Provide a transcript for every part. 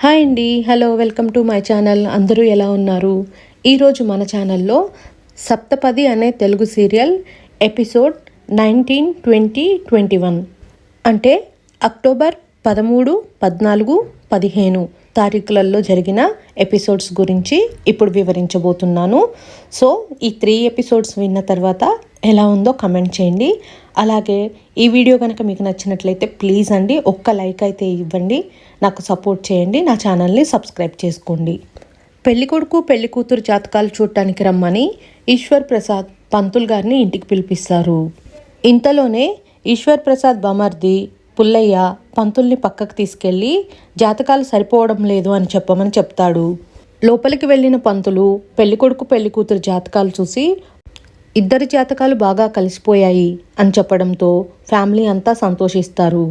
Hi అండి, hello, welcome to my channel. అందరూ ఎలా ఉన్నారు? ఈరోజు మన ఛానల్లో సప్తపది అనే తెలుగు సీరియల్ ఎపిసోడ్ 19, 20, 21 అంటే అక్టోబర్ 13, 14, 15 తారీఖులలో జరిగిన ఎపిసోడ్స్ గురించి ఇప్పుడు వివరించబోతున్నాను. సో ఈ 3 ఎపిసోడ్స్ విన్న తర్వాత ఎలా ఉందో కమెంట్ చేయండి. అలాగే ఈ వీడియో కనుక మీకు నచ్చినట్లయితే ప్లీజ్ అండి ఒక్క లైక్ అయితే ఇవ్వండి, నాకు సపోర్ట్ చేయండి, నా ఛానల్ని సబ్స్క్రైబ్ చేసుకోండి. పెళ్ళికొడుకు పెళ్లి కూతురు జాతకాలు చూడటానికి రమ్మని ఈశ్వర్ ప్రసాద్ పంతులు గారిని ఇంటికి పిలిపిస్తారు. ఇంతలోనే ఈశ్వర్ ప్రసాద్ బామర్ది పుల్లయ్య పంతుల్ని పక్కకు తీసుకెళ్ళి జాతకాలు సరిపోవడం లేదు అని చెప్పమని చెప్తాడు. లోపలికి వెళ్ళిన పంతులు పెళ్ళికొడుకు పెళ్లి కూతురు జాతకాలు చూసి ఇద్దరి జాతకాలు బాగా కలిసిపోయాయి అని చెప్పడంతో ఫ్యామిలీ అంతా సంతోషిస్తారు.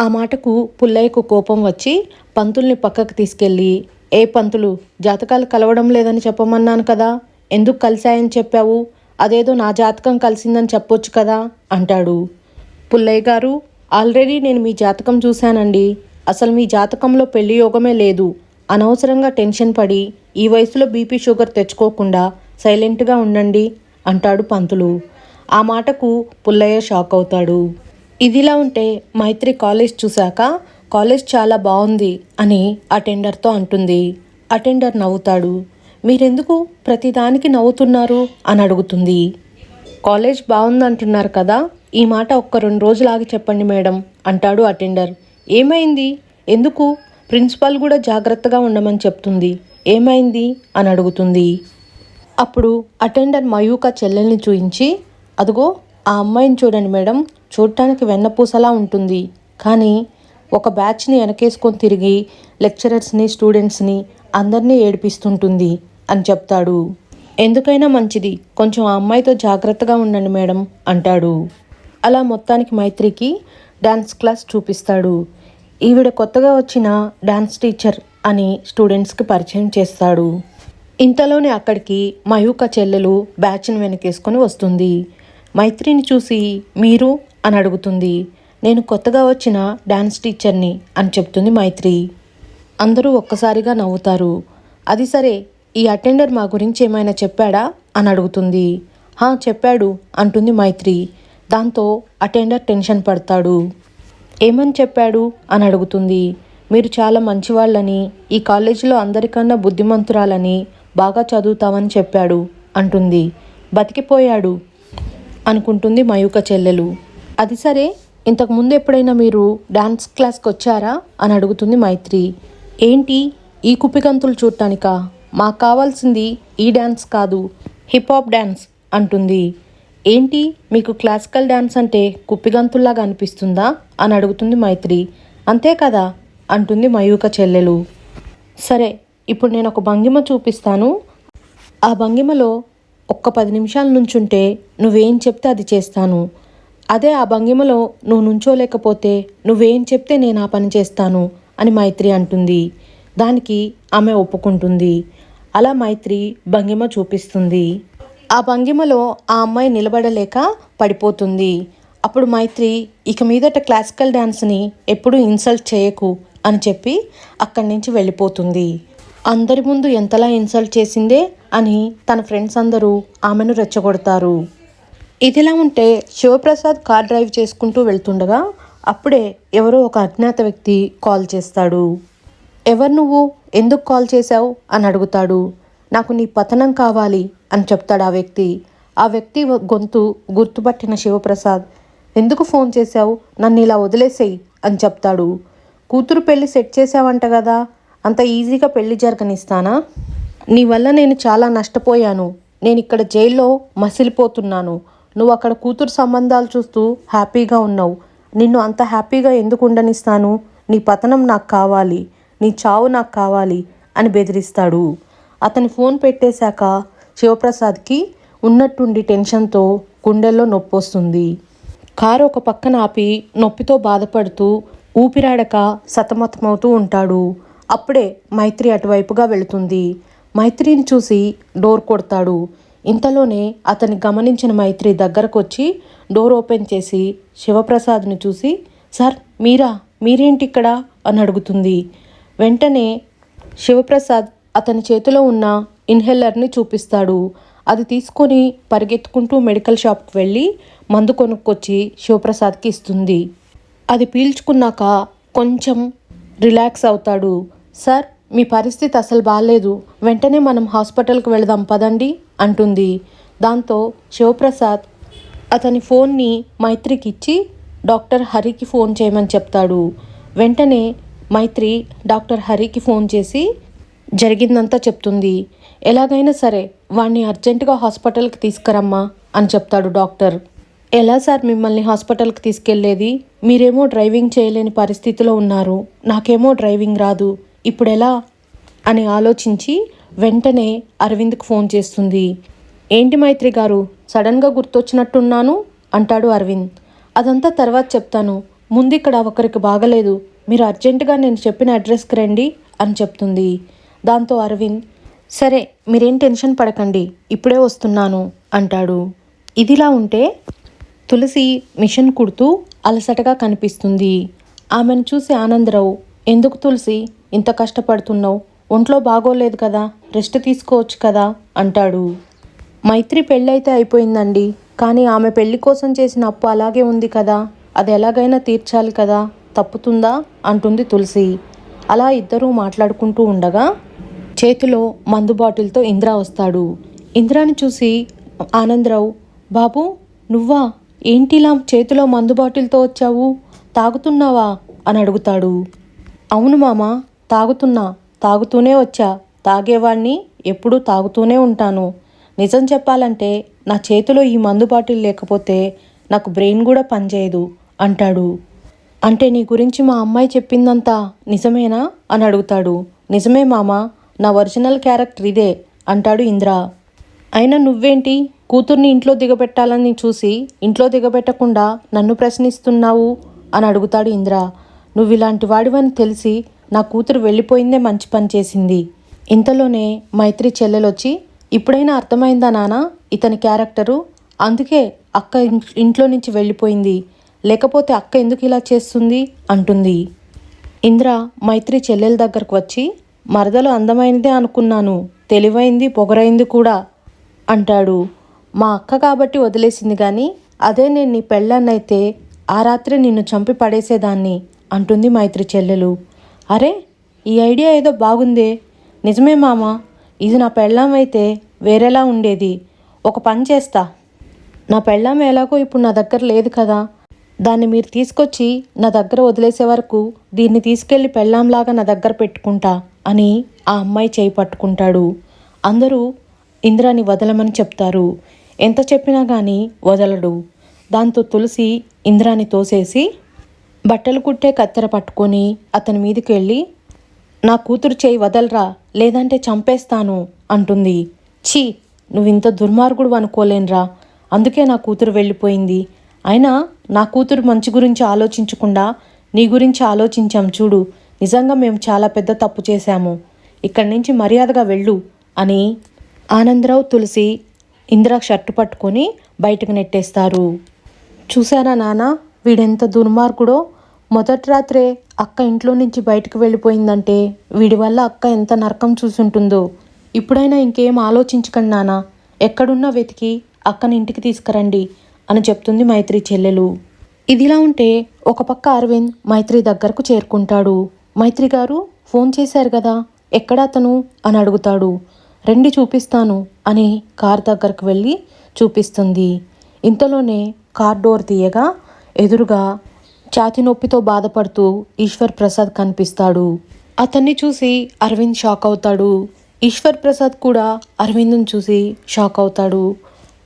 ఆ మాటకు పుల్లయ్యకు కోపం వచ్చి పంతుల్ని పక్కకు తీసుకెళ్ళి, ఏ పంతులు, జాతకాలు కలవడం లేదని చెప్పమన్నాను కదా, ఎందుకు కలిశాయని చెప్పావు? అదేదో నా జాతకం కలిసిందని చెప్పొచ్చు కదా అంటాడు. పుల్లయ్య గారు, ఆల్రెడీ నేను మీ జాతకం చూశానండి. అసలు మీ జాతకంలో పెళ్లి యోగమే లేదు. అనవసరంగా టెన్షన్ పడి ఈ వయసులో బీపీ షుగర్ తెచ్చుకోకుండా సైలెంట్గా ఉండండి అంటాడు పంతులు. ఆ మాటకు పుల్లయ్య షాక్ అవుతాడు. ఇదిలా ఉంటే మైత్రి కాలేజ్ చూశాక కాలేజ్ చాలా బాగుంది అని అటెండర్తో అంటుంది. అటెండర్ నవ్వుతాడు. మీరెందుకు ప్రతిదానికి నవ్వుతున్నారు అని అడుగుతుంది. కాలేజ్ బాగుందంటున్నారు కదా, ఈ మాట ఒక్క 2 రోజులు ఆగి చెప్పండి మేడం అంటాడు అటెండర్. ఏమైంది? ఎందుకు? ప్రిన్సిపాల్ కూడా జాగ్రత్తగా ఉండమని చెప్తుంది, ఏమైంది అని అడుగుతుంది. అప్పుడు అటెండర్ మయూక చెల్లెల్ని చూయించి, అదిగో ఆ అమ్మాయిని చూడండి మేడం, చూడటానికి వెన్నపూసలా ఉంటుంది, కానీ ఒక బ్యాచ్ని వెనకేసుకొని తిరిగి లెక్చరర్స్ని, స్టూడెంట్స్ని అందరినీ ఏడిపిస్తుంటుంది అని చెప్తాడు. ఎందుకైనా మంచిది, కొంచెం ఆ అమ్మాయితో జాగ్రత్తగా ఉండండి మేడం అంటాడు. అలా మొత్తానికి మైత్రికి డాన్స్ క్లాస్ చూపిస్తాడు. ఈవిడ కొత్తగా వచ్చిన డాన్స్ టీచర్ అని స్టూడెంట్స్కి పరిచయం చేస్తాడు. ఇంతలోనే అక్కడికి మయూక చెల్లెలు బ్యాచ్ని వెనకేసుకొని వస్తుంది. మైత్రిని చూసి మీరు అని అడుగుతుంది. నేను కొత్తగా వచ్చిన డాన్స్ టీచర్ని అని చెప్తుంది మైత్రి. అందరూ ఒక్కసారిగా నవ్వుతారు. అది సరే, ఈ అటెండర్ మా గురించి ఏమైనా చెప్పాడా అని అడుగుతుంది. చెప్పాడు అంటుంది మైత్రి. దాంతో అటెండర్ టెన్షన్ పడతాడు. ఏమని చెప్పాడు అని అడుగుతుంది. మీరు చాలా మంచివాళ్ళని, ఈ కాలేజీలో అందరికన్నా బుద్ధిమంతురాలని, బాగా చదువుతామని చెప్పాడు అంటుంది. బతికిపోయాడు అనుకుంటుంది మయూక చెల్లెలు. అది సరే, ఇంతకుముందు ఎప్పుడైనా మీరు డాన్స్ క్లాస్కి వచ్చారా అని అడుగుతుంది మైత్రి. ఏంటి ఈ కుప్పిగంతులు చూడటానికా? మాకు కావాల్సింది ఈ డ్యాన్స్ కాదు, హిప్హాప్ డ్యాన్స్ అంటుంది. ఏంటి మీకు క్లాసికల్ డ్యాన్స్ అంటే కుప్పిగంతుల్లాగా అనిపిస్తుందా అని అడుగుతుంది మైత్రి. అంతే కదా అంటుంది మయూక చెల్లెలు. సరే, ఇప్పుడు నేను ఒక భంగిమ చూపిస్తాను. ఆ భంగిమలో ఒక్క 10 నిమిషాల నుంచుంటే నువ్వేం చెప్తే అది చేస్తాను. అదే ఆ భంగిమలో నువ్వు నుంచోలేకపోతే నువ్వేం చెప్తే నేను ఆ పని చేస్తాను అని మైత్రి అంటుంది. దానికి ఆమె ఒప్పుకుంటుంది. అలా మైత్రి భంగిమ చూపిస్తుంది. ఆ భంగిమలో ఆ అమ్మాయి నిలబడలేక పడిపోతుంది. అప్పుడు మైత్రి, ఇక మీదట క్లాసికల్ డ్యాన్స్ని ఎప్పుడూ ఇన్సల్ట్ చేయకు అని చెప్పి అక్కడి నుంచి వెళ్ళిపోతుంది. అందరి ముందు ఎంతలా ఇన్సల్ట్ చేసిందే అని తన ఫ్రెండ్స్ అందరూ ఆమెను రెచ్చగొడతారు. ఇదిలా ఉంటే శివప్రసాద్ కార్ డ్రైవ్ చేసుకుంటూ వెళ్తుండగా అప్పుడే ఎవరో ఒక అజ్ఞాత వ్యక్తి కాల్ చేస్తాడు. ఎవరు నువ్వు, ఎందుకు కాల్ చేశావు అని అడుగుతాడు. నాకు నీ పతనం కావాలి అని చెప్తాడు ఆ వ్యక్తి. ఆ వ్యక్తి గొంతు గుర్తుపట్టిన శివప్రసాద్, ఎందుకు ఫోన్ చేశావు, నన్ను ఇలా వదిలేసేయి అని చెప్తాడు. కూతురు పెళ్లి సెట్ చేసావంట కదా, అంత ఈజీగా పెళ్లి జరగనిస్తానా? నీ వల్ల నేను చాలా నష్టపోయాను. నేను ఇక్కడ జైల్లో మసిలిపోతున్నాను. నువ్వు అక్కడ కూతురు సంబంధాలు చూస్తూ హ్యాపీగా ఉన్నావు. నిన్ను అంత హ్యాపీగా ఎందుకు ఉండనిస్తాను? నీ పతనం నాకు కావాలి, నీ చావు నాకు కావాలి అని బెదిరిస్తాడు. అతని ఫోన్ పెట్టేశాక శివప్రసాద్కి ఉన్నట్టుండి టెన్షన్తో గుండెల్లో నొప్పి వస్తుంది. కారు ఒక పక్కన ఆపి నొప్పితో బాధపడుతూ ఊపిరాడక సతమతమవుతూ ఉంటాడు. అప్పుడే మైత్రి అటువైపుగా వెళుతుంది. మైత్రిని చూసి డోర్ కొడతాడు. ఇంతలోనే అతన్ని గమనించిన మైత్రి దగ్గరకు వచ్చి డోర్ ఓపెన్ చేసి శివప్రసాద్ని చూసి, సార్ మీరేంటి ఇక్కడ అని అడుగుతుంది. వెంటనే శివప్రసాద్ అతని చేతిలో ఉన్న ఇన్హేలర్ని చూపిస్తాడు. అది తీసుకొని పరిగెత్తుకుంటూ మెడికల్ షాప్కి వెళ్ళి మందు కొనుక్కొచ్చి శివప్రసాద్కి ఇస్తుంది. అది పీల్చుకున్నాక కొంచెం రిలాక్స్ అవుతాడు. సార్, మీ పరిస్థితి అసలు బాగాలేదు, వెంటనే మనం హాస్పిటల్కి వెళదాం పదండి అంటుంది. దాంతో శివప్రసాద్ అతని ఫోన్ని మైత్రికి ఇచ్చి డాక్టర్ హరికి ఫోన్ చేయమని చెప్తాడు. వెంటనే మైత్రి డాక్టర్ హరికి ఫోన్ చేసి జరిగిందంతా చెప్తుంది. ఎలాగైనా సరే వాణ్ణి అర్జెంటుగా హాస్పిటల్కి తీసుకురమ్మా అని చెప్తాడు డాక్టర్. ఎలా సార్ మిమ్మల్ని హాస్పిటల్కి తీసుకెళ్లేది? మీరేమో డ్రైవింగ్ చేయలేని పరిస్థితిలో ఉన్నారు, నాకేమో డ్రైవింగ్ రాదు, ఇప్పుడు ఎలా అని ఆలోచించి వెంటనే అరవింద్కి ఫోన్ చేస్తుంది. ఏంటి మైత్రి గారు, సడన్గా గుర్తొచ్చినట్టున్నాను అంటాడు అరవింద్. అదంతా తర్వాత చెప్తాను, ముందు ఇక్కడ ఒకరికి బాగలేదు, మీరు అర్జెంటుగా నేను చెప్పిన అడ్రస్కి రండి అని చెప్తుంది. దాంతో అరవింద్, సరే మీరేం టెన్షన్ పడకండి, ఇప్పుడే వస్తున్నాను అంటాడు. ఇదిలా ఉంటే తులసి మిషన్ కుడుతూ అలసటగా కనిపిస్తుంది. ఆమెను చూసి ఆనందరావు, ఎందుకు తులసి ఇంత కష్టపడుతున్నావు, ఒంట్లో బాగోలేదు కదా, రెస్ట్ తీసుకోవచ్చు కదా అంటాడు. మైత్రి పెళ్ళైతే అయిపోయిందండి, కానీ ఆమె పెళ్లి కోసం చేసిన అప్పు అలాగే ఉంది కదా, అది ఎలాగైనా తీర్చాలి కదా, తప్పుతుందా అంటుంది తులసి. అలా ఇద్దరూ మాట్లాడుకుంటూ ఉండగా చేతిలో మందు బాటిల్తో ఇంద్ర వస్తాడు. ఇంద్రాని చూసి ఆనందరావు, బాబు నువ్వా, ఏంటిలా చేతిలో మందు బాటిల్తో వచ్చావు, తాగుతున్నావా అని అడుగుతాడు. అవును మామ, తాగుతూనే వచ్చా, తాగేవాడిని ఎప్పుడూ తాగుతూనే ఉంటాను. నిజం చెప్పాలంటే నా చేతిలో ఈ మందు బాటిల్ లేకపోతే నాకు బ్రెయిన్ కూడా పనిచేయదు అంటాడు. అంటే నీ గురించి మా అమ్మాయి చెప్పిందంతా నిజమేనా అని అడుగుతాడు. నిజమే మామ, నా ఒరిజినల్ క్యారెక్టర్ ఇదే అంటాడు ఇంద్ర. అయినా నువ్వేంటి కూతుర్ని ఇంట్లో దిగబెట్టాలని చూసి ఇంట్లో దిగబెట్టకుండా నన్ను ప్రశ్నిస్తున్నావు అని అడుగుతాడు ఇంద్ర. నువ్వు ఇలాంటి వాడివని తెలిసి నా కూతురు వెళ్ళిపోయిందే మంచి పని చేసింది. ఇంతలోనే మైత్రి చెల్లెలొచ్చి, ఇప్పుడైనా అర్థమైందా నాన్న ఇతని క్యారెక్టరు, అందుకే అక్క ఇంట్లో నుంచి వెళ్ళిపోయింది, లేకపోతే అక్క ఎందుకు ఇలా చేస్తుంది అంటుంది. ఇంద్ర మైత్రి చెల్లెల దగ్గరకు వచ్చి, మరదలు అందమైనదే అనుకున్నాను, తెలివైంది పొగరైంది కూడా అంటాడు. మా అక్క కాబట్టి వదిలేసింది, కానీ అదే నేను నీ పెళ్ళన్నైతే ఆ రాత్రి నిన్ను చంపి పడేసేదాన్ని అంటుంది మైత్రి చెల్లెలు. అరే, ఈ ఐడియా ఏదో బాగుందే, నిజమే మామ, ఇది నా పెళ్ళాం అయితే వేరేలా ఉండేది. ఒక పని చేస్తా, నా పెళ్ళాం ఎలాగో ఇప్పుడు నా దగ్గర లేదు కదా, దాన్ని మీరు తీసుకొచ్చి నా దగ్గర వదిలేసే వరకు దీన్ని తీసుకెళ్ళి పెళ్ళాంలాగా నా దగ్గర పెట్టుకుంటా అని ఆ అమ్మాయి చేయి పట్టుకుంటాడు. అందరూ ఇంద్రాని వదలమని చెప్తారు. ఎంత చెప్పినా కానీ వదలడు. దాంతో తులసి ఇంద్రాని తోసేసి బట్టలు కుట్టే కత్తెర పట్టుకొని అతని మీదకి వెళ్ళి, నా కూతురు చేయి వదలరా లేదంటే చంపేస్తాను అంటుంది. ఛీ, నువ్వింత దుర్మార్గుడు అనుకోలేనురా, అందుకే నా కూతురు వెళ్ళిపోయింది. అయినా నా కూతురు మంచి గురించి ఆలోచించకుండా నీ గురించి ఆలోచించాం చూడు, నిజంగా మేము చాలా పెద్ద తప్పు చేశాము, ఇక్కడి నుంచి మర్యాదగా వెళ్ళు అని ఆనందరావు తులసి ఇంద్ర షర్టు పట్టుకొని బయటకు నెట్టేస్తారు. చూసారా నాన్న, వీడెంత దుర్మార్గుడో, మొదటి రాత్రే అక్క ఇంట్లో నుంచి బయటకు వెళ్ళిపోయిందంటే వీడి వల్ల అక్క ఎంత నరకం చూసుంటుందో. ఇప్పుడైనా ఇంకేం ఆలోచించకండి నాన్న, ఎక్కడున్నా వెతికి అక్కని ఇంటికి తీసుకురండి అని చెప్తుంది మైత్రి చెల్లెలు. ఇదిలా ఉంటే ఒక పక్క అరవింద్ మైత్రి దగ్గరకు చేరుకుంటాడు. మైత్రి గారు ఫోన్ చేశారు కదా, ఎక్కడ అతను అని అడుగుతాడు. రండి చూపిస్తాను అని కార్ దగ్గరకు వెళ్ళి చూపిస్తుంది. ఇంతలోనే కార్ డోర్ తీయగా ఎదురుగా ఛాతీ నొప్పితో బాధపడుతూ ఈశ్వర్ ప్రసాద్ కనిపిస్తాడు. అతన్ని చూసి అరవింద్ షాక్ అవుతాడు. ఈశ్వర్ ప్రసాద్ కూడా అరవింద్ని చూసి షాక్ అవుతాడు.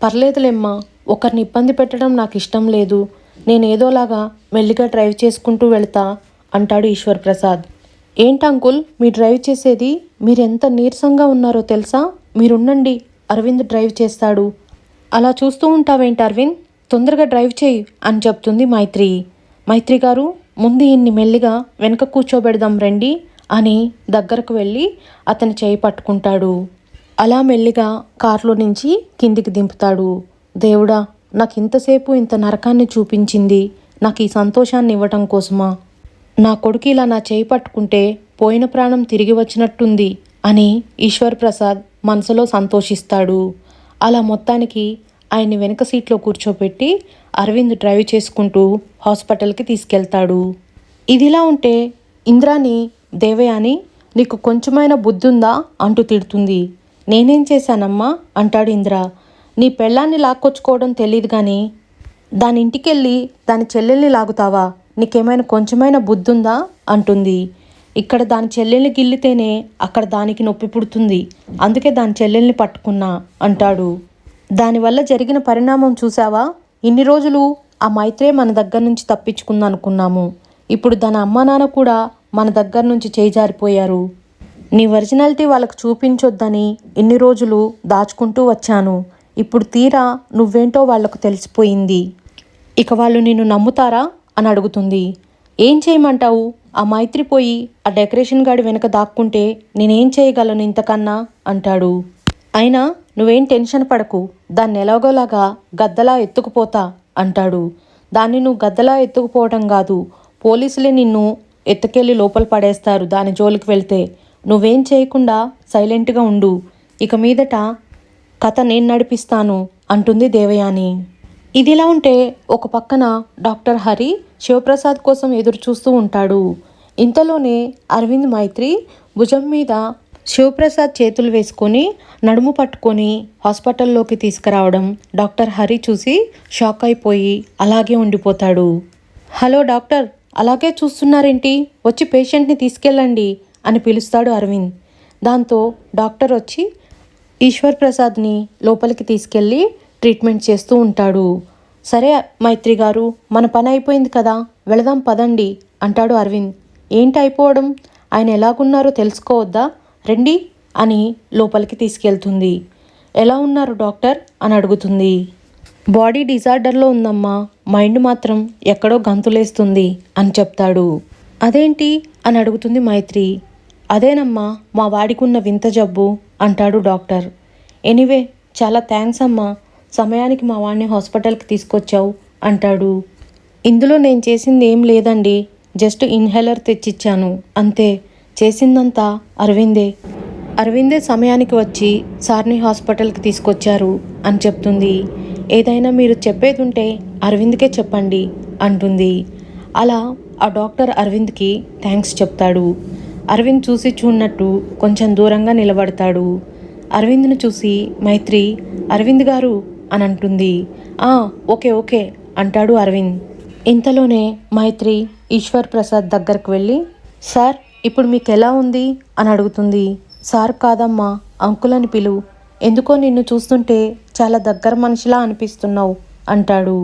పర్లేదులేమ్మా, ఒకరిని ఇబ్బంది పెట్టడం నాకు ఇష్టం లేదు, నేను ఏదోలాగా మెల్లిగా డ్రైవ్ చేసుకుంటూ వెళ్తా అంటాడు ఈశ్వర్ ప్రసాద్. ఏంటి అంకుల్ మీ డ్రైవ్ చేసేది, మీరెంత నీరసంగా ఉన్నారో తెలుసా, మీరుండండి అరవింద్ డ్రైవ్ చేస్తాడు. అలా చూస్తూ ఉంటావేంటి అరవింద్, తొందరగా డ్రైవ్ చేయి అని చెప్తుంది మైత్రి. మైత్రి గారు ముందు ఇన్ని మెల్లిగా వెనక కూర్చోబెడదాం రండి అని దగ్గరకు వెళ్ళి అతని చేయి పట్టుకుంటాడు. అలా మెల్లిగా కారులో నుంచి కిందికి దింపుతాడు. దేవుడా, నాకు ఇంతసేపు ఇంత నరకాన్ని చూపించింది నాకు ఈ సంతోషాన్ని ఇవ్వటం కోసమా? నా కొడుకు ఇలా నా చేయి పట్టుకుంటే పోయిన ప్రాణం తిరిగి వచ్చినట్టుంది అని ఈశ్వర్ ప్రసాద్ మనసులో సంతోషిస్తాడు. అలా మొత్తానికి ఆయన్ని వెనక సీట్లో కూర్చోపెట్టి అరవింద్ డ్రైవ్ చేసుకుంటూ హాస్పిటల్కి తీసుకెళ్తాడు. ఇదిలా ఉంటే ఇంద్రాని దేవయాని నీకు కొంచెమైనా బుద్ధుందా అంటూ తిడుతుంది. నేనేం చేశానమ్మా అంటాడు ఇంద్ర. నీ పెళ్ళాన్ని లాక్కొచ్చుకోవడం తెలియదు కానీ దాని ఇంటికెళ్ళి దాని చెల్లెల్ని లాగుతావా? నీకేమైనా కొంచెమైనా బుద్ధుందా అంటుంది. ఇక్కడ దాని చెల్లెల్ని గిల్లితేనే అక్కడ దానికి నొప్పి పుడుతుంది, అందుకే దాని చెల్లెల్ని పట్టుకున్నా అంటాడు. దానివల్ల జరిగిన పరిణామం చూసావా? ఇన్ని రోజులు ఆ మైత్రే మన దగ్గర నుంచి తప్పించుకుందనుకున్నాము. ఇప్పుడు దాని అమ్మా నాన్న కూడా మన దగ్గర నుంచి చేజారిపోయారు. నీ ఒరిజినాలిటీ వాళ్ళకు చూపించొద్దని ఇన్ని రోజులు దాచుకుంటూ వచ్చాను. ఇప్పుడు తీరా నువ్వేంటో వాళ్లకు తెలిసిపోయింది. ఇక వాళ్ళు నిన్ను నమ్ముతారా అని అడుగుతుంది. ఏం చేయమంటావు? ఆ మైత్రి పోయి ఆ డెకరేషన్ గాడి వెనక దాక్కుంటే నేనేం చేయగలను ఇంతకన్నా అంటాడు. అయినా నువ్వేం టెన్షన్ పడకు, దాన్ని ఎలాగోలాగా గద్దలా ఎత్తుకుపోతా అంటాడు. దాన్ని నువ్వు గద్దలా ఎత్తుకుపోవడం కాదు, పోలీసులే నిన్ను ఎత్తుకెళ్ళి లోపల పడేస్తారు దాని జోలికి వెళ్తే. నువ్వేం చేయకుండా సైలెంట్గా ఉండు, ఇక మీదట కథ నేను నడిపిస్తాను అంటుంది దేవయాని. ఇదిలా ఉంటే ఒక పక్కన డాక్టర్ హరి శివప్రసాద్ కోసం ఎదురు చూస్తూ ఉంటాడు. ఇంతలోనే అరవింద్ మైత్రి భుజం మీద శివప్రసాద్ చేతులు వేసుకొని నడుము పట్టుకొని హాస్పిటల్లోకి తీసుకురావడం డాక్టర్ హరి చూసి షాక్ అయిపోయి అలాగే ఉండిపోతాడు. హలో డాక్టర్, అలాగే చూస్తున్నారేంటి? వచ్చి పేషెంట్ని తీసుకెళ్ళండి అని పిలుస్తాడు అరవింద్. దాంతో డాక్టర్ వచ్చి ఈశ్వర్ ప్రసాద్ని లోపలికి తీసుకెళ్ళి ట్రీట్మెంట్ చేస్తూ ఉంటాడు. సరే మైత్రి గారు, మన పని అయిపోయింది కదా, వెళదాం పదండి అంటాడు అరవింద్. ఏంటి అయిపోవడం? ఆయన ఎలాగున్నారో తెలుసుకోవద్దా? రండి అని లోపలికి తీసుకెళ్తుంది. ఎలా ఉన్నారు డాక్టర్ అని అడుగుతుంది. బాడీ డిజార్డర్లో ఉందమ్మా, మైండ్ మాత్రం ఎక్కడో గంతులేస్తుంది అని చెప్తాడు. అదేంటి అని అడుగుతుంది మైత్రి. అదేనమ్మా మా వాడికున్న వింత జబ్బు అంటాడు డాక్టర్. ఎనీవే చాలా థ్యాంక్స్ అమ్మా, సమయానికి మా వాడిని హాస్పిటల్కి తీసుకొచ్చావు అంటాడు. ఇందులో నేను చేసింది ఏం లేదండి, జస్ట్ ఇన్హేలర్ తెచ్చిచ్చాను అంతే, చేసిందంతా అరవిందే సమయానికి వచ్చి సార్ని హాస్పిటల్కి తీసుకొచ్చారు అని చెప్తుంది. ఏదైనా మీరు చెప్పేది ఉంటే అరవింద్కే చెప్పండి అంటుంది. అలా ఆ డాక్టర్ అరవింద్కి థ్యాంక్స్ చెప్తాడు. అరవింద్ చూసి చూడనట్టు కొంచెం దూరంగా నిలబడతాడు. అరవింద్ను చూసి మైత్రి అరవింద్ గారు అని అంటుంది. ఓకే అంటాడు అరవింద్. ఇంతలోనే మైత్రి ఈశ్వర్ ప్రసాద్ దగ్గరకు వెళ్ళి సార్ ఇప్పుడు మీకు ఎలా ఉంది అని అడుగుతుంది. సార్ కాదమ్మా, అంకుల్ అని పిలు, ఎందుకో నిన్ను చూస్తుంటే చాలా దగ్గర మనిషిలా అనిపిస్తున్నావు అంటాడు.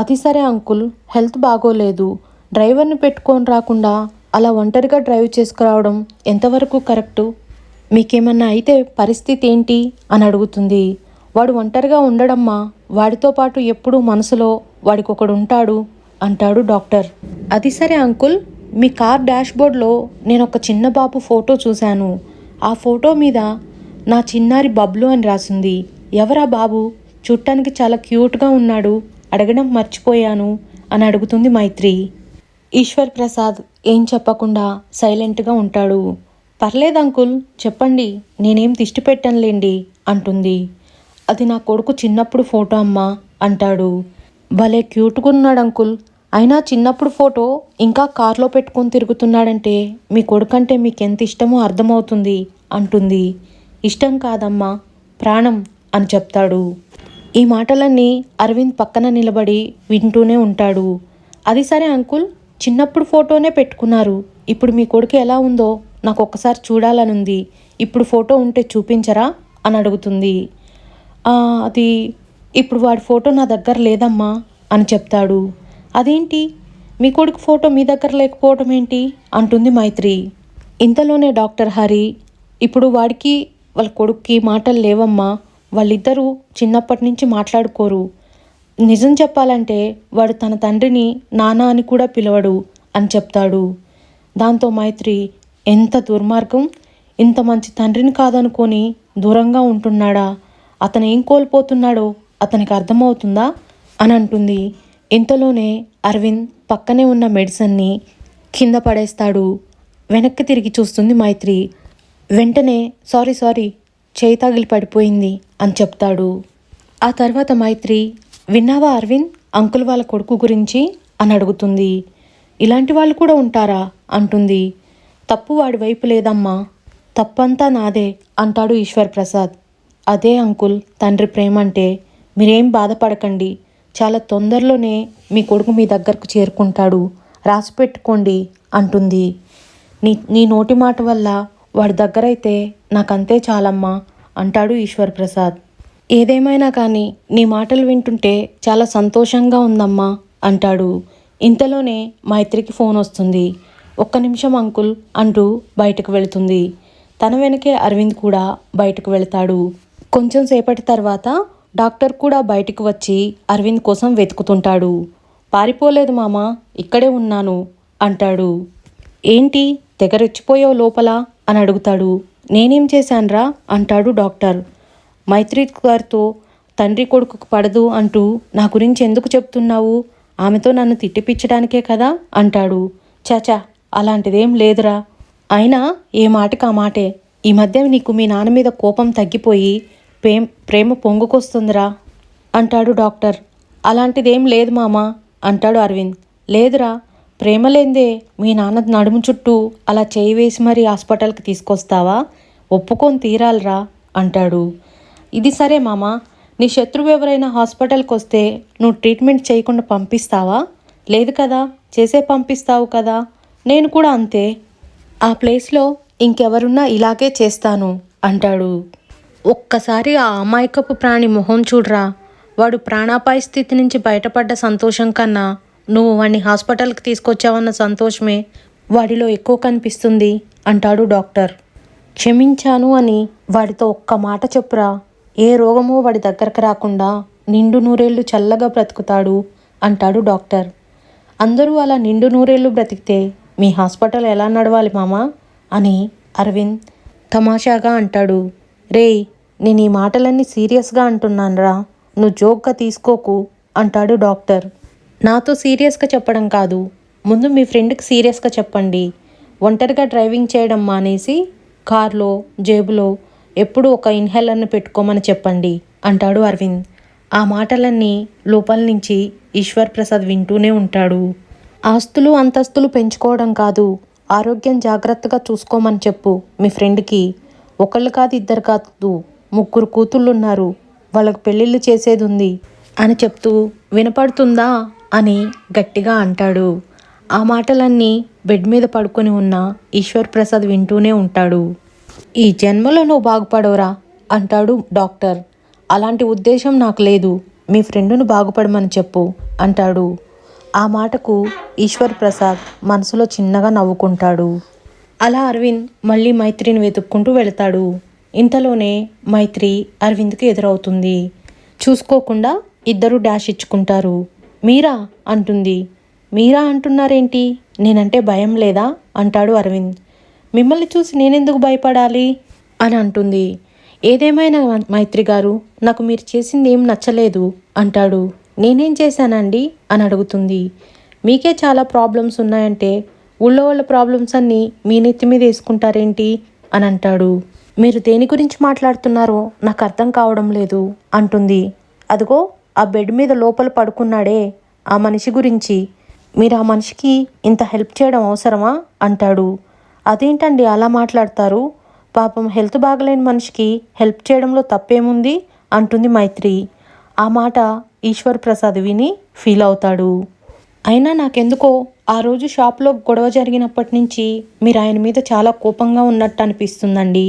అది సరే అంకుల్, హెల్త్ బాగోలేదు, డ్రైవర్ని పెట్టుకొని రాకుండా అలా ఒంటరిగా డ్రైవ్ చేసుకురావడం ఎంతవరకు కరెక్టు? మీకేమన్నా అయితే పరిస్థితి ఏంటి అని అడుగుతుంది. వాడు ఒంటరిగా ఉండడమ్మా, వాడితో పాటు ఎప్పుడూ మనసులో వాడికొకడు ఉంటాడు అంటాడు డాక్టర్. అది సరే అంకుల్, మీ కార్ డాష్బోర్డ్లో నేను ఒక చిన్న బాబు ఫోటో చూశాను. ఆ ఫోటో మీద నా చిన్నారి బబ్లు అని రాసింది. ఎవరా బాబు? చూడటానికి చాలా క్యూట్గా ఉన్నాడు, అడగడం మర్చిపోయాను అని అడుగుతుంది మైత్రి. ఈశ్వర్ ప్రసాద్ ఏం చెప్పకుండా సైలెంట్గా ఉంటాడు. పర్లేదు అంకుల్, చెప్పండి, నేనేం దిష్టి పెట్టనులేండి అంటుంది. అది నా కొడుకు చిన్నప్పుడు ఫోటో అమ్మా అంటాడు. భలే క్యూట్గా ఉన్నాడు అంకుల్, అయినా చిన్నప్పుడు ఫోటో ఇంకా కార్లో పెట్టుకొని తిరుగుతున్నాడంటే మీ కొడుకంటే మీకెంత ఇష్టమో అర్థమవుతుంది అంటుంది. ఇష్టం కాదమ్మా, ప్రాణం అని చెప్తాడు. ఈ మాటలన్నీ అరవింద్ పక్కన నిలబడి వింటూనే ఉంటాడు. అది సరే అంకుల్, చిన్నప్పుడు ఫోటోనే పెట్టుకున్నారు, ఇప్పుడు మీ కొడుకు ఎలా ఉందో నాకు ఒక్కసారి చూడాలనుంది, ఇప్పుడు ఫోటో ఉంటే చూపించరా అని అడుగుతుంది. అది ఇప్పుడు వాడి ఫోటో నా దగ్గర లేదమ్మా అని చెప్తాడు. అదేంటి, మీ కొడుకు ఫోటో మీ దగ్గర లేకపోవడం ఏంటి అంటుంది మైత్రి. ఇంతలోనే డాక్టర్ హరి ఇప్పుడు వాడికి వాళ్ళ కొడుక్కి మాటలు లేవమ్మా, వాళ్ళిద్దరూ చిన్నప్పటి నుంచి మాట్లాడుకోరు, నిజం చెప్పాలంటే వాడు తన తండ్రిని నాన్న అని కూడా పిలవడు అని చెప్తాడు. దాంతో మైత్రి ఎంత దుర్మార్గం, ఇంత మంచి తండ్రిని కాదనుకొని దూరంగా ఉంటున్నాడా, అతను ఏం కోల్పోతున్నాడో అతనికి అర్థమవుతుందా అని అంటుంది. ఇంతలోనే అరవింద్ పక్కనే ఉన్న మెడిసిన్ని కింద పడేస్తాడు. వెనక్కి తిరిగి చూస్తుంది మైత్రి. వెంటనే సారీ చేయి తగిలి పడిపోయింది అని చెప్తాడు. ఆ తర్వాత మైత్రి, విన్నావా అరవింద్ అంకుల్ వాళ్ళ కొడుకు గురించి అని అడుగుతుంది. ఇలాంటి వాళ్ళు కూడా ఉంటారా అంటుంది. తప్పు వాడి వైపు లేదమ్మా, తప్పంతా నాదే అంటాడు ఈశ్వర్ ప్రసాద్. అదే అంకుల్ తండ్రి ప్రేమ అంటే. మీరేం బాధపడకండి, చాలా తొందరలోనే మీ కొడుకు మీ దగ్గరకు చేరుకుంటాడు, రాసి పెట్టుకోండి అంటుంది. నీ నోటి మాట వల్ల వాడి దగ్గరైతే నాకంతే చాలమ్మా అంటాడు ఈశ్వర్ ప్రసాద్. ఏదేమైనా కానీ నీ మాటలు వింటుంటే చాలా సంతోషంగా ఉందమ్మా అంటాడు. ఇంతలోనే మైత్రికి ఫోన్ వస్తుంది. 1 నిమిషం అంకుల్ అంటూ బయటకు వెళుతుంది. తన వెనకే అరవింద్ కూడా బయటకు వెళతాడు. కొంచెం సేపటి తర్వాత డాక్టర్ కూడా బయటకు వచ్చి అరవింద్ కోసం వెతుకుతుంటాడు. పారిపోలేదు మామ, ఇక్కడే ఉన్నాను అంటాడు. ఏంటి తెగరెచ్చిపోయావు లోపల అని అడుగుతాడు. నేనేం చేశాన్రా అంటాడు డాక్టర్. మైత్రి గారితో తండ్రి కొడుకుకు పడదు అంటూ నా గురించి ఎందుకు చెప్తున్నావు? ఆమెతో నన్ను తిట్టిపిచ్చడానికే కదా అంటాడు. చాచా అలాంటిదేం లేదురా, అయినా ఏ మాటకి ఆ మాటే. ఈ మధ్య నీకు మీ నాన్న మీద కోపం తగ్గిపోయి ప్రేమ పొంగుకొస్తుందిరా అంటాడు డాక్టర్. అలాంటిదేం లేదు మామ అంటాడు అరవింద్. లేదురా, ప్రేమ లేందే మీ నాన్న నడుము చుట్టూ అలా చేయి వేసి మరీ హాస్పిటల్కి తీసుకొస్తావా? ఒప్పుకొని తీరాలరా అంటాడు. ఇది సరే మామ, నీ శత్రువు ఎవరైనా హాస్పిటల్కి వస్తే నువ్వు ట్రీట్మెంట్ చేయకుండా పంపిస్తావా? లేదు కదా, చేసే పంపిస్తావు కదా. నేను కూడా అంతే, ఆ ప్లేస్లో ఇంకెవరున్నా ఇలాగే చేస్తాను అంటాడు. ఒక్కసారి ఆ అమాయకపు ప్రాణి మొహం చూడరా, వాడు ప్రాణాపాయ స్థితి నుంచి బయటపడ్డ సంతోషం కన్నా నువ్వు వాడిని హాస్పిటల్కి తీసుకొచ్చావన్న సంతోషమే వాడిలో ఎక్కువ కనిపిస్తుంది అంటాడు డాక్టర్. క్షమించాను అని వాడితో ఒక్క మాట చెప్పురా, ఏ రోగమో వాడి దగ్గరకు రాకుండా నిండు నూరేళ్లు చల్లగా బ్రతుకుతాడు అంటాడు డాక్టర్. అందరూ అలా నిండు నూరేళ్లు బ్రతికితే మీ హాస్పిటల్ ఎలా నడవాలి మామా అని అరవింద్ తమాషాగా అంటాడు. రేయ్, నేను ఈ మాటలన్నీ సీరియస్గా అంటున్నానురా, నువ్వు జోక్గా తీసుకోకు అంటాడు డాక్టర్. నాతో సీరియస్గా చెప్పడం కాదు, ముందు మీ ఫ్రెండ్కి సీరియస్గా చెప్పండి. ఒంటరిగా డ్రైవింగ్ చేయడం మానేసి కార్లో జేబులో ఎప్పుడూ ఒక ఇన్హేలర్ని పెట్టుకోమని చెప్పండి అంటాడు అరవింద్. ఆ మాటలన్నీ లోపల నుంచి ఈశ్వర్ ప్రసాద్ వింటూనే ఉంటాడు. ఆస్తులు అంతస్తులు పెంచుకోవడం కాదు, ఆరోగ్యం జాగ్రత్తగా చూసుకోమని చెప్పు మీ ఫ్రెండ్కి. ఒకళ్ళు కాదు, ఇద్దరు కాదు, 3 కూతుళ్ళున్నారు, వాళ్ళకు పెళ్ళిళ్ళు చేసేది ఉంది అని చెప్తూ వినపడుతుందా అని గట్టిగా అంటాడు. ఆ మాటలన్నీ బెడ్ మీద పడుకొని ఉన్న ఈశ్వర్ ప్రసాద్ వింటూనే ఉంటాడు. ఈ జన్మలో నువ్వు బాగుపడవురా అంటాడు డాక్టర్. అలాంటి ఉద్దేశం నాకు లేదు, మీ ఫ్రెండును బాగుపడమని చెప్పు అంటాడు. ఆ మాటకు ఈశ్వర్ ప్రసాద్ మనసులో చిన్నగా నవ్వుకుంటాడు. అలా అరవింద్ మళ్ళీ మైత్రిని వెతుక్కుంటూ వెళతాడు. ఇంతలోనే మైత్రి అరవింద్కి ఎదురవుతుంది. చూసుకోకుండా ఇద్దరు డాష్ ఇచ్చుకుంటారు. మీరా అంటుంది. మీరా అంటున్నారేంటి, నేనంటే భయం లేదా అంటాడు అరవింద్. మిమ్మల్ని చూసి నేనెందుకు భయపడాలి అని అంటుంది. ఏదేమైనా మైత్రి గారు, నాకు మీరు చేసింది ఏం నచ్చలేదు అంటాడు. నేనేం చేశానండి అని అడుగుతుంది. మీకే చాలా ప్రాబ్లమ్స్ ఉన్నాయంటే ఊళ్ళో వాళ్ళ ప్రాబ్లమ్స్ అన్నీ మీ నెత్తి మీద వేసుకుంటారేంటి అని అంటాడు. మీరు దేని గురించి మాట్లాడుతున్నారో నాకు అర్థం కావడం లేదు అంటుంది. అదిగో ఆ బెడ్ మీద లోపల పడుకున్నాడే ఆ మనిషి గురించి. మీరు ఆ మనిషికి ఇంత హెల్ప్ చేయడం అవసరమా అంటాడు. అదేంటండి అలా మాట్లాడతారు, పాపం హెల్త్ బాగలేని మనిషికి హెల్ప్ చేయడంలో తప్పేముంది అంటుంది మైత్రి. ఆ మాట ఈశ్వర్ ప్రసాద్ విని ఫీల్ అవుతాడు. అయినా నాకెందుకో ఆ రోజు షాప్లో గొడవ జరిగినప్పటి నుంచి మీరు ఆయన మీద చాలా కోపంగా ఉన్నట్టు అనిపిస్తుందండి.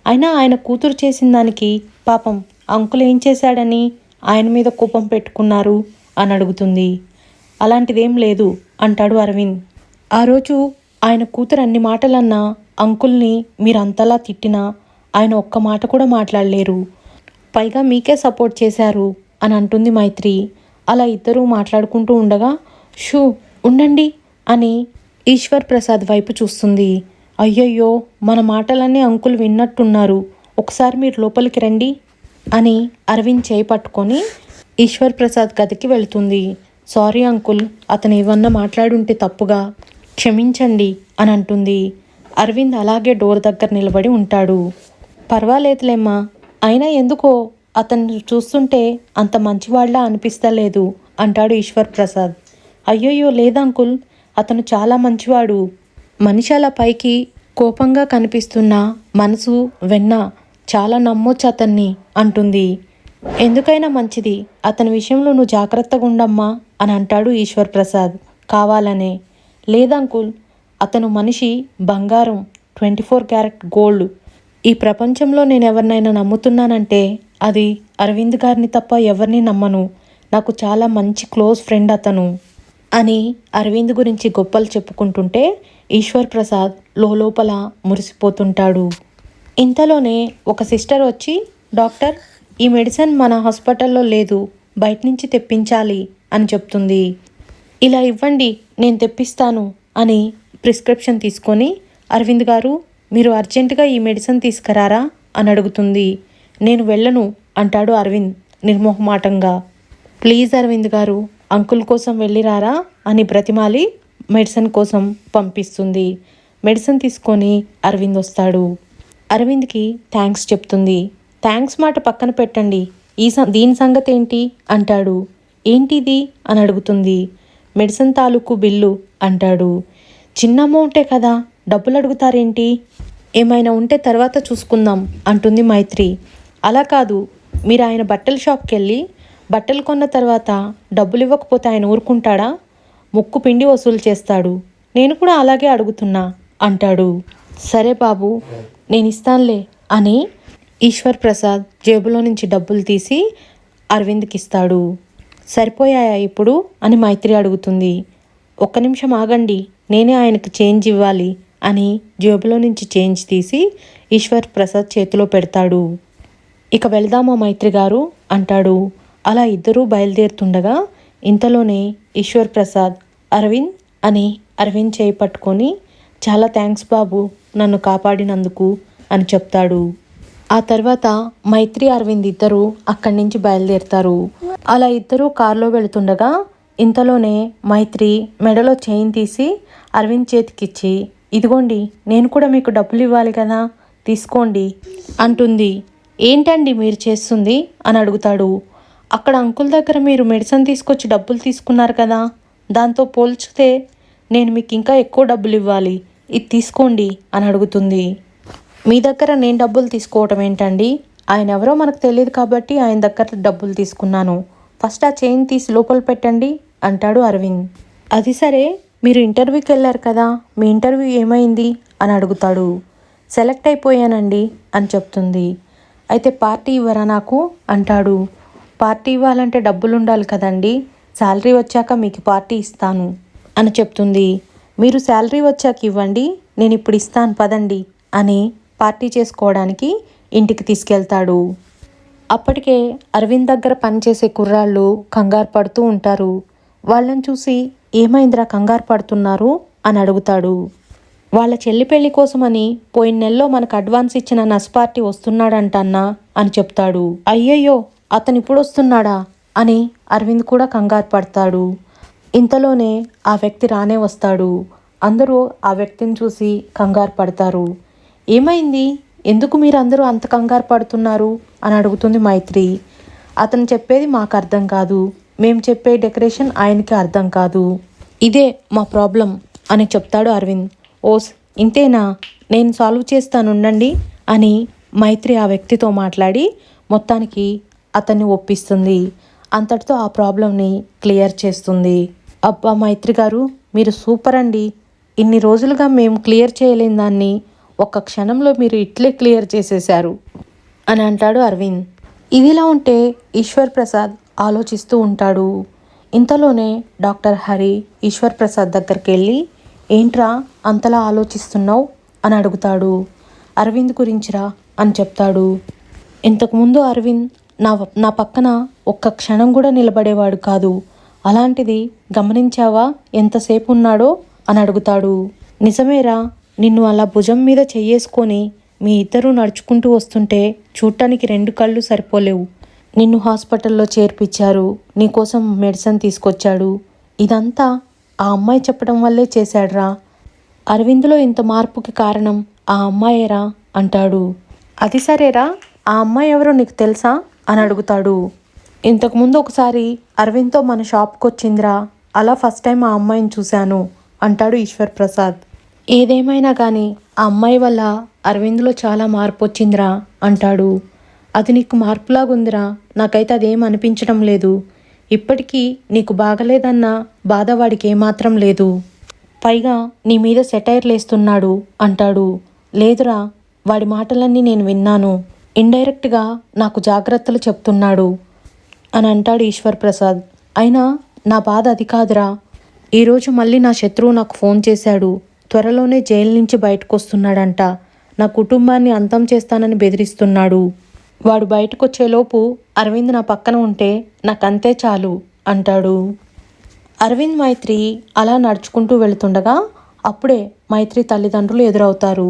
అయినా ఆయన కూతురు చేసిన దానికి పాపం అంకుల్ ఏం చేశాడని ఆయన మీద కోపం పెట్టుకున్నారు అని అడుగుతుంది. అలాంటిదేం లేదు అంటాడు అరవింద్. ఆ రోజు ఆయన కూతురు అన్ని మాటలన్నా అంకుల్ని మీరంతలా తిట్టినా ఆయన ఒక్క మాట కూడా మాట్లాడలేరు, పైగా మీకే సపోర్ట్ చేశారు అని అంటుంది మైత్రి. అలా ఇద్దరూ మాట్లాడుకుంటూ ఉండగా షూ ఉండండి అని ఈశ్వర్ ప్రసాద్ వైపు చూస్తుంది. అయ్యయ్యో, మన మాటలన్నీ అంకుల్ విన్నట్టున్నారు, ఒకసారి మీరు లోపలికి రండి అని అరవింద్ చేయి పట్టుకొని ఈశ్వర్ ప్రసాద్ గదికి వెళుతుంది. సారీ అంకుల్, అతను ఏమన్నా మాట్లాడుంటే తప్పుగా క్షమించండి అని అంటుంది. అరవింద్ అలాగే డోర్ దగ్గర నిలబడి ఉంటాడు. పర్వాలేదులేమ్మా, అయినా ఎందుకో అతన్ని చూస్తుంటే అంత మంచివాళ్లా అనిపిస్తలేదు అంటాడు ఈశ్వర్ ప్రసాద్. అయ్యయ్యో లేదంకుల్, అతను చాలా మంచివాడు. మనిషి అలా పైకి కోపంగా కనిపిస్తున్నా మనసు వెన్న, చాలా నమ్మొచ్చు అతన్ని అంటుంది. ఎందుకైనా మంచిది అతని విషయంలో నువ్వు జాగ్రత్తగా ఉండమ్మా అని అంటాడు ఈశ్వర్ ప్రసాద్ కావాలనే. లేదంకుల్, అతను మనిషి బంగారం, 24 క్యారెట్ గోల్డ్. ఈ ప్రపంచంలో నేను ఎవరినైనా నమ్ముతున్నానంటే అది అరవింద్ గారిని తప్ప ఎవరిని నమ్మను. నాకు చాలా మంచి క్లోజ్ ఫ్రెండ్ అతను అని అరవింద్ గురించి గొప్పలు చెప్పుకుంటుంటే ఈశ్వర్ ప్రసాద్ లోపల మురిసిపోతుంటాడు. ఇంతలోనే ఒక సిస్టర్ వచ్చి, డాక్టర్, ఈ మెడిసిన్ మన హాస్పిటల్లో లేదు, బయట నుంచి తెప్పించాలి అని చెప్తుంది. ఇలా ఇవ్వండి, నేను తెప్పిస్తాను అని ప్రిస్క్రిప్షన్ తీసుకొని, అరవింద్ గారు మీరు అర్జెంటుగా ఈ మెడిసిన్ తీసుకురారా అని అడుగుతుంది. నేను వెళ్ళను అంటాడు అరవింద్ నిర్మోహమాటంగా. ప్లీజ్ అరవింద్ గారు, అంకుల్ కోసం వెళ్ళిరారా అని బ్రతిమాలి మెడిసిన్ కోసం పంపిస్తుంది. మెడిసిన్ తీసుకొని అరవింద్ వస్తాడు. అరవింద్కి థ్యాంక్స్ చెప్తుంది. థ్యాంక్స్ మాట పక్కన పెట్టండి, దీని సంగతి ఏంటి అంటాడు. ఏంటిది అని అడుగుతుంది. మెడిసిన్ తాలూకు బిల్లు అంటాడు. చిన్న అమౌంటే కదా, డబ్బులు అడుగుతారేంటి? ఏమైనా ఉంటే తర్వాత చూసుకుందాం అంటుంది మైత్రి. అలా కాదు, మీరు ఆయన బట్టల షాప్కి వెళ్ళి బట్టలు కొన్న తర్వాత డబ్బులు ఇవ్వకపోతే ఆయన ఊరుకుంటాడా? ముక్కు పిండి వసూలు చేస్తాడు. నేను కూడా అలాగే అడుగుతున్నా అంటాడు. సరే బాబు, నేను ఇస్తానులే అని ఈశ్వర్ ప్రసాద్ జేబులో నుంచి డబ్బులు తీసి అరవింద్కి ఇస్తాడు. సరిపోయాయా ఇప్పుడు అని మైత్రి అడుగుతుంది. ఒక్క నిమిషం ఆగండి, నేనే ఆయనకు చేంజ్ ఇవ్వాలి అని జేబులో నుంచి చేంజ్ తీసి ఈశ్వర్ ప్రసాద్ చేతిలో పెడతాడు. ఇక వెళ్దామా మైత్రి గారు అంటాడు. అలా ఇద్దరూ బయలుదేరుతుండగా ఇంతలోనే ఈశ్వర్ ప్రసాద్ అరవింద్ అని అరవింద్ చేయి పట్టుకొని, చాలా థ్యాంక్స్ బాబు, నన్ను కాపాడినందుకు అని చెప్తాడు. ఆ తర్వాత మైత్రి అరవింద్ ఇద్దరు అక్కడి నుంచి బయలుదేరుతారు. అలా ఇద్దరూ కారులో వెళుతుండగా ఇంతలోనే మైత్రి మెడలో చైన్ తీసి అరవింద్ చేతికిచ్చి, ఇదిగోండి, నేను కూడా మీకు డబ్బులు ఇవ్వాలి కదా, తీసుకోండి అంటుంది. ఏంటండి మీరు చేస్తుంది అని అడుగుతాడు. అక్కడ అంకుల్ దగ్గర మీరు మెడిసిన్ తీసుకొచ్చి డబ్బులు తీసుకున్నారు కదా, దాంతో పోల్చితే నేను మీకు ఇంకా ఎక్కువ డబ్బులు ఇవ్వాలి, ఇది తీసుకోండి అని అడుగుతుంది. మీ దగ్గర నేను డబ్బులు తీసుకోవటం ఏంటండి? ఆయన ఎవరో మనకు తెలియదు కాబట్టి ఆయన దగ్గర డబ్బులు తీసుకున్నాను. ఫస్ట్ ఆ చైన్ తీసి లోపల పెట్టండి అంటాడు అరవింద్. అది సరే, మీరు ఇంటర్వ్యూకి వెళ్ళారు కదా, మీ ఇంటర్వ్యూ ఏమైంది అని అడుగుతాడు. సెలెక్ట్ అయిపోయానండి అని చెప్తుంది. అయితే పార్టీ ఇవ్వరా నాకు అంటాడు. పార్టీ ఇవ్వాలంటే డబ్బులు ఉండాలి కదండి, శాలరీ వచ్చాక మీకు పార్టీ ఇస్తాను అని చెప్తుంది. మీరు శాలరీ వచ్చాక ఇవ్వండి, నేను ఇప్పుడు ఇస్తాను పదండి అని పార్టీ చేసుకోవడానికి ఇంటికి తీసుకెళ్తాడు. అప్పటికే అరవింద్ దగ్గర పనిచేసే కుర్రాళ్ళు కంగారు పడుతూ ఉంటారు. వాళ్ళని చూసి, ఏమైందిరా కంగారు పడుతున్నారు అని అడుగుతాడు. వాళ్ళ చెల్లి పెళ్లి కోసమని పోయిన నెలలో మనకు అడ్వాన్స్ ఇచ్చిన నస్పార్టీ వస్తున్నాడంటన్నా అని చెప్తాడు. అయ్యయ్యో, అతను ఇప్పుడు వస్తున్నాడా అని అరవింద్ కూడా కంగారు పడతాడు. ఇంతలోనే ఆ వ్యక్తి రానే వస్తాడు. అందరూ ఆ వ్యక్తిని చూసి కంగారు పడతారు. ఏమైంది, ఎందుకు మీరు అందరూ అంత కంగారు పడుతున్నారు అని అడుగుతుంది మైత్రి. అతను చెప్పేది మాకు అర్థం కాదు, మేము చెప్పే డెకరేషన్ ఆయనకి అర్థం కాదు, ఇదే మా ప్రాబ్లం అని చెప్తాడు అరవింద్. ఓస్ ఇంతేనా, నేను సాల్వ్ చేస్తాను ఉండండి అని మైత్రి ఆ వ్యక్తితో మాట్లాడి మొత్తానికి అతన్ని ఒప్పిస్తుంది. అంతటితో ఆ ప్రాబ్లంని క్లియర్ చేస్తుంది. అబ్బా మైత్రి గారు, మీరు సూపర్ అండి, ఇన్ని రోజులుగా మేము క్లియర్ చేయలేని దాన్ని ఒక్క క్షణంలో మీరు ఇట్లే క్లియర్ చేసేశారు అని అంటాడు అరవింద్. ఇదిలా ఉంటే ఈశ్వర్ ప్రసాద్ ఆలోచిస్తూ ఉంటాడు. ఇంతలోనే డాక్టర్ హరి ఈశ్వర్ ప్రసాద్ దగ్గరికి వెళ్ళి, ఏంట్రా అంతలా ఆలోచిస్తున్నావు అని అడుగుతాడు. అరవింద్ గురించిరా అని చెప్తాడు. ఇంతకుముందు అరవింద్ నా పక్కన ఒక్క క్షణం కూడా నిలబడేవాడు కాదు, అలాంటిది గమనించావా ఎంతసేపు ఉన్నాడో అని అడుగుతాడు. నిజమేరా, నిన్ను అలా భుజం మీద చెయ్యేసుకొని మీ ఇద్దరూ నడుచుకుంటూ వస్తుంటే చూడటానికి 2 కళ్ళు సరిపోలేవు. నిన్ను హాస్పిటల్లో చేర్పించారు, నీకోసం మెడిసిన్ తీసుకొచ్చాడు, ఇదంతా ఆ అమ్మాయి చెప్పడం వల్లే చేశాడురా. అరవింద్లో ఇంత మార్పుకి కారణం ఆ అమ్మాయేరా అంటాడు. అది సరేరా, ఆ అమ్మాయి ఎవరో నీకు తెలుసా అని అడుగుతాడు. ఇంతకుముందు ఒకసారి అరవింద్తో మన షాప్కి వచ్చిందిరా, అలా ఫస్ట్ టైం ఆ అమ్మాయిని చూశాను అంటాడు ఈశ్వర్ ప్రసాద్. ఏదేమైనా కానీ ఆ అమ్మాయి వల్ల అరవింద్లో చాలా మార్పు వచ్చిందిరా అంటాడు. అది నీకు మార్పులాగుందిరా, నాకైతే అదేం అనిపించడం లేదు. ఇప్పటికీ నీకు బాగలేదన్న బాధ వాడికి ఏమాత్రం లేదు. పైగా నీ మీద సెటైర్లు వేస్తున్నాడు అంటాడు. లేదురా, వాడి మాటలన్నీ నేను విన్నాను. ఇండైరెక్ట్గా నాకు జాగ్రత్తలు చెప్తున్నాడు అని అంటాడు ఈశ్వర్ ప్రసాద్. అయినా నా బాధ అది కాదురా. ఈరోజు మళ్ళీ నా శత్రువు నాకు ఫోన్ చేశాడు. త్వరలోనే జైలు నుంచి బయటకు వస్తున్నాడంట. నా కుటుంబాన్ని అంతం చేస్తానని బెదిరిస్తున్నాడు. వాడు బయటకు వచ్చేలోపు అరవింద్ నా పక్కన ఉంటే నాకంతే చాలు అంటాడు. అరవింద్ మైత్రి అలా నడుచుకుంటూ వెళుతుండగా అప్పుడే మైత్రి తల్లిదండ్రులు ఎదురవుతారు.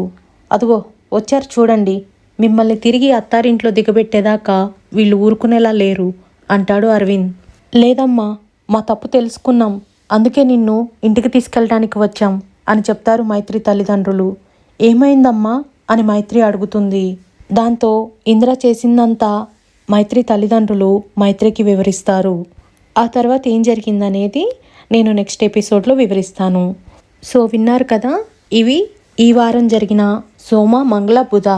అదిగో వచ్చారు చూడండి, మిమ్మల్ని తిరిగి అత్తారింట్లో దిగబెట్టేదాకా వీళ్ళు ఊరుకునేలా లేరు అంటాడు అరవింద్. లేదమ్మా, మా తప్పు తెలుసుకున్నాం, అందుకే నిన్ను ఇంటికి తీసుకెళ్ళడానికి వచ్చాం అని చెప్తారు మైత్రి తల్లిదండ్రులు. ఏమైందమ్మా అని మైత్రి అడుగుతుంది. దాంతో ఇంద్ర చేసిందంతా మైత్రి తల్లిదండ్రులు మైత్రికి వివరిస్తారు. ఆ తర్వాత ఏం జరిగిందనేది నేను నెక్స్ట్ ఎపిసోడ్లో వివరిస్తాను. సో విన్నారు కదా, ఇవి ఈ వారం జరిగిన సోమ, మంగళ, బుధ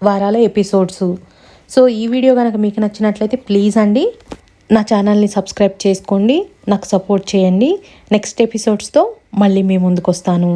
వారాల ఎపిసోడ్స్. సో ఈ వీడియో కనుక మీకు నచ్చినట్లయితే ప్లీజ్ అండి నా ఛానల్ని సబ్స్క్రైబ్ చేసుకోండి, నాకు సపోర్ట్ చేయండి. నెక్స్ట్ ఎపిసోడ్స్తో మళ్ళీ మీ ముందుకు వస్తాను.